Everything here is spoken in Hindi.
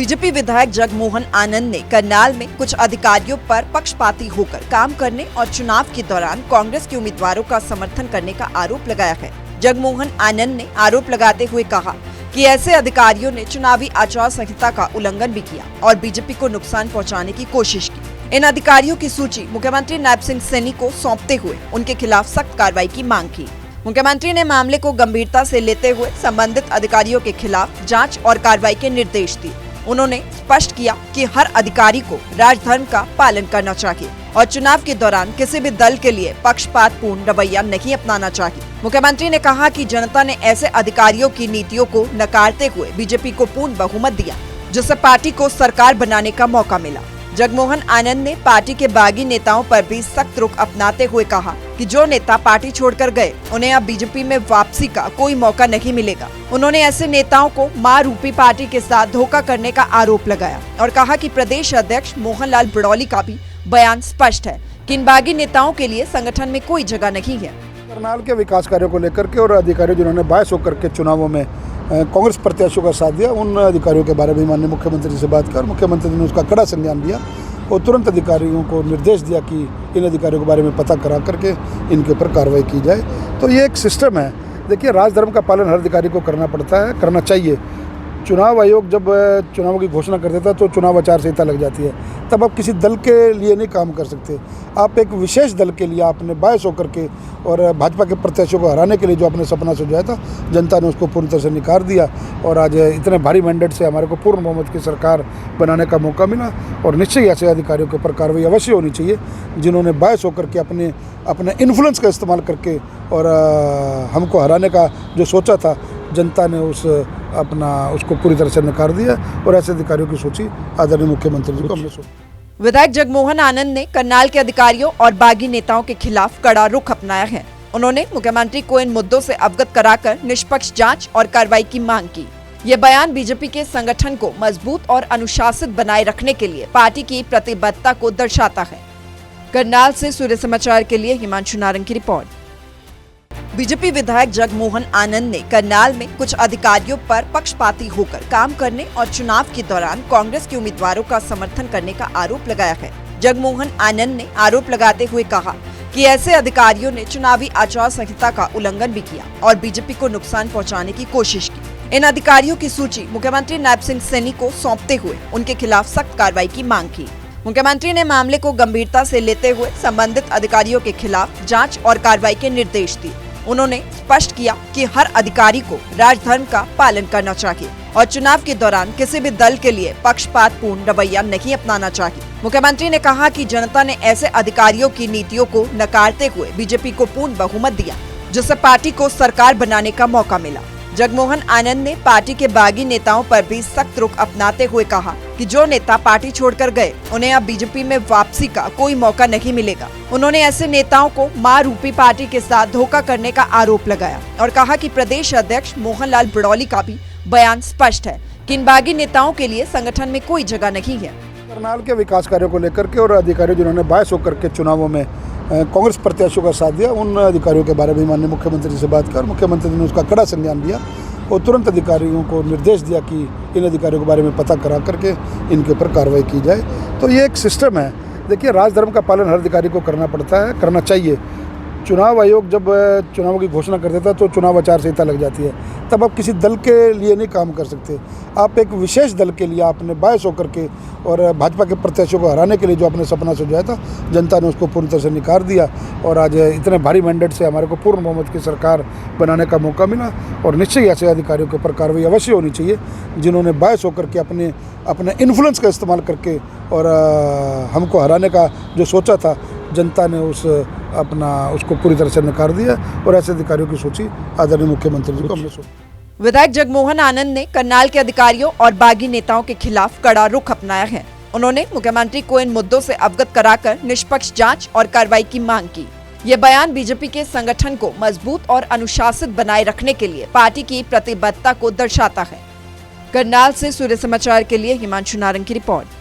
बीजेपी विधायक जगमोहन आनंद ने करनाल में कुछ अधिकारियों पर पक्षपाती होकर काम करने और चुनाव के दौरान कांग्रेस के उम्मीदवारों का समर्थन करने का आरोप लगाया है। जगमोहन आनंद ने आरोप लगाते हुए कहा कि ऐसे अधिकारियों ने चुनावी आचार संहिता का उल्लंघन भी किया और बीजेपी को नुकसान पहुंचाने की कोशिश की। इन अधिकारियों की सूची मुख्यमंत्री नायब सिंह सैनी को सौंपते हुए उनके खिलाफ सख्त कार्रवाई की मांग की। मुख्यमंत्री ने मामले को गंभीरता से लेते हुए संबंधित अधिकारियों के खिलाफ जांच और कार्रवाई के निर्देश दिए। उन्होंने स्पष्ट किया कि हर अधिकारी को राजधर्म का पालन करना चाहिए और चुनाव के दौरान किसी भी दल के लिए पक्षपातपूर्ण रवैया नहीं अपनाना चाहिए। मुख्यमंत्री ने कहा कि जनता ने ऐसे अधिकारियों की नीतियों को नकारते हुए बीजेपी को पूर्ण बहुमत दिया, जिससे पार्टी को सरकार बनाने का मौका मिला। जगमोहन आनंद ने पार्टी के बागी नेताओं पर भी सख्त रुख अपनाते हुए कहा कि जो नेता पार्टी छोड़कर गए उन्हें अब बीजेपी में वापसी का कोई मौका नहीं मिलेगा। उन्होंने ऐसे नेताओं को मां रूपी पार्टी के साथ धोखा करने का आरोप लगाया और कहा कि प्रदेश अध्यक्ष मोहनलाल बड़ौली का भी बयान स्पष्ट है कि इन बागी नेताओं के लिए संगठन में कोई जगह नहीं है। करनाल के विकास कार्यों को लेकर के और अधिकारी जिन्होंने बायस होकर के चुनावों में कांग्रेस प्रत्याशियों का साथ दिया, उन अधिकारियों के बारे में माननीय मुख्यमंत्री से बात कर मुख्यमंत्री ने उसका कड़ा संज्ञान लिया और तुरंत अधिकारियों को निर्देश दिया कि इन अधिकारियों के बारे में पता करा करके इनके ऊपर कार्रवाई की जाए। तो ये एक सिस्टम है। देखिए, राजधर्म का पालन हर अधिकारी को करना पड़ता है, करना चाहिए। चुनाव आयोग जब चुनावों की घोषणा कर देता है तो चुनाव आचार संहिता लग जाती है, तब आप किसी दल के लिए नहीं काम कर सकते। आप एक विशेष दल के लिए आपने बायस होकर के और भाजपा के प्रत्याशियों को हराने के लिए जो आपने सपना सोचा था, जनता ने उसको पूर्ण तरह से नकार दिया और आज इतने भारी मैंडेट से हमारे को पूर्ण बहुमत की सरकार बनाने का मौका मिला। और निश्चय ऐसे अधिकारियों के ऊपर कार्रवाई अवश्य होनी चाहिए जिन्होंने बायस होकर के अपने इन्फ्लुएंस का इस्तेमाल करके और हमको हराने का जो सोचा था, जनता ने उसको पूरी तरह से नकार दिया और ऐसे अधिकारियों की सूची आदरणीय मुख्यमंत्री जी को हमने सौंपी। विधायक जगमोहन आनंद ने करनाल के अधिकारियों और बागी नेताओं के खिलाफ कड़ा रुख अपनाया है। उन्होंने मुख्यमंत्री को इन मुद्दों से अवगत कराकर निष्पक्ष जांच और कार्रवाई की मांग की। ये बयान बीजेपी के संगठन को मजबूत और अनुशासित बनाए रखने के लिए पार्टी की प्रतिबद्धता को दर्शाता है। करनाल से सूर्य समाचार के लिए हिमांशु नारंग की रिपोर्ट। बीजेपी विधायक जगमोहन आनंद ने करनाल में कुछ अधिकारियों पर पक्षपाती होकर काम करने और चुनाव के दौरान कांग्रेस के उम्मीदवारों का समर्थन करने का आरोप लगाया है। जगमोहन आनंद ने आरोप लगाते हुए कहा कि ऐसे अधिकारियों ने चुनावी आचार संहिता का उल्लंघन भी किया और बीजेपी को नुकसान पहुंचाने की कोशिश की। इन अधिकारियों की सूची मुख्यमंत्री नायब सिंह सैनी को सौंपते हुए उनके खिलाफ सख्त कार्रवाई की मांग की। मुख्यमंत्री ने मामले को गंभीरता से लेते हुए संबंधित अधिकारियों के खिलाफ जांच और कार्रवाई के निर्देश दिए। उन्होंने स्पष्ट किया कि हर अधिकारी को राजधर्म का पालन करना चाहिए और चुनाव के दौरान किसी भी दल के लिए पक्षपातपूर्ण रवैया नहीं अपनाना चाहिए। मुख्यमंत्री ने कहा कि जनता ने ऐसे अधिकारियों की नीतियों को नकारते हुए बीजेपी को पूर्ण बहुमत दिया, जिससे पार्टी को सरकार बनाने का मौका मिला। जगमोहन आनंद ने पार्टी के बागी नेताओं पर भी सख्त रुख अपनाते हुए कहा कि जो नेता पार्टी छोड़कर गए उन्हें अब बीजेपी में वापसी का कोई मौका नहीं मिलेगा। उन्होंने ऐसे नेताओं को मां रूपी पार्टी के साथ धोखा करने का आरोप लगाया और कहा कि प्रदेश अध्यक्ष मोहनलाल बड़ौली का भी बयान स्पष्ट है कि इन बागी नेताओं के लिए संगठन में कोई जगह नहीं है। करनाल के विकास कार्यों को लेकर के और अधिकारी जिन्होंने बायस होकर के चुनावों में कांग्रेस प्रत्याशियों का साथ दिया, उन अधिकारियों के बारे में माननीय मुख्यमंत्री से बात कर मुख्यमंत्री ने उसका कड़ा संज्ञान लिया और तुरंत अधिकारियों को निर्देश दिया कि इन अधिकारियों के बारे में पता करा करके इनके ऊपर कार्रवाई की जाए। तो ये एक सिस्टम है। देखिए, राजधर्म का पालन हर अधिकारी को करना पड़ता है, करना चाहिए। चुनाव आयोग जब चुनावों की घोषणा कर देता है तो चुनाव आचार संहिता लग जाती है, तब आप किसी दल के लिए नहीं काम कर सकते। आप एक विशेष दल के लिए आपने बायस होकर के और भाजपा के प्रत्याशियों को हराने के लिए जो आपने सपना सोचा था, जनता ने उसको पूर्ण तरह से नकार दिया और आज इतने भारी मैंडेट से हमारे को पूर्ण बहुमत की सरकार बनाने का मौका मिला। और निश्चय ऐसे अधिकारियों के ऊपर कार्रवाई अवश्य होनी चाहिए जिन्होंने बायस होकर के अपने इन्फ्लुएंस का इस्तेमाल करके और हमको हराने का जो सोचा था, जनता ने उसको पूरी तरह से नकार दिया और ऐसे अधिकारियों की सूची आदरणीय मुख्यमंत्री जी को हमने सौंपी। विधायक जगमोहन आनंद ने करनाल के अधिकारियों और बागी नेताओं के खिलाफ कड़ा रुख अपनाया है। उन्होंने मुख्यमंत्री को इन मुद्दों से अवगत कराकर निष्पक्ष जांच और कार्रवाई की मांग की। ये बयान बीजेपी के संगठन को मजबूत और अनुशासित बनाए रखने के लिए पार्टी की प्रतिबद्धता को दर्शाता है। करनाल से सूर्य समाचार के लिए हिमांशु नारंग की रिपोर्ट।